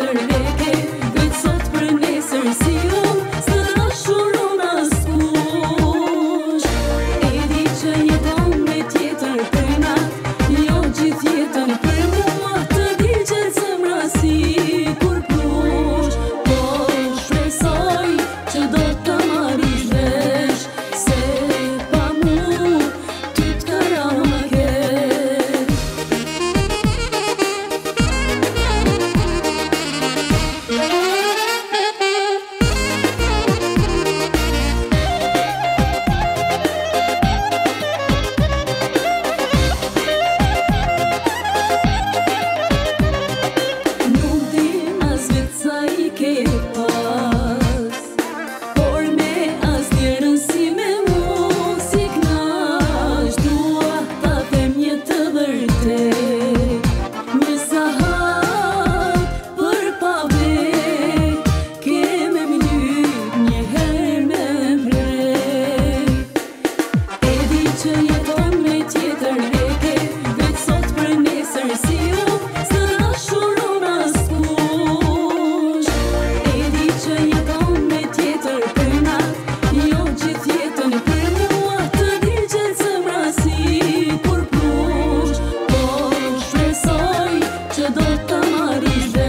tjetër veke, veç sot për nesër si unë, së dashuron askush. E di që jeton me tjetër për na, jo gjithë jetën për mua, të di që zemra si kur plush. Po shpresoj që do të marrish vesh, se pa mu ty t'kara më keq. Nuk di as vetë sa i ke pas, por me as njerën si me mos i knash. Dua ta them një të vërtet, një sahat për pa vek, keme mlyp një herë me vrek. E di që jeton me tjetër veke, veç sot për nesër si unë, së dashuron askush. E di që jeton me tjetër për na, jo gjithë jetën për mua, të di që zemra si kur plush. Po shpresoj që do të marrish vesh.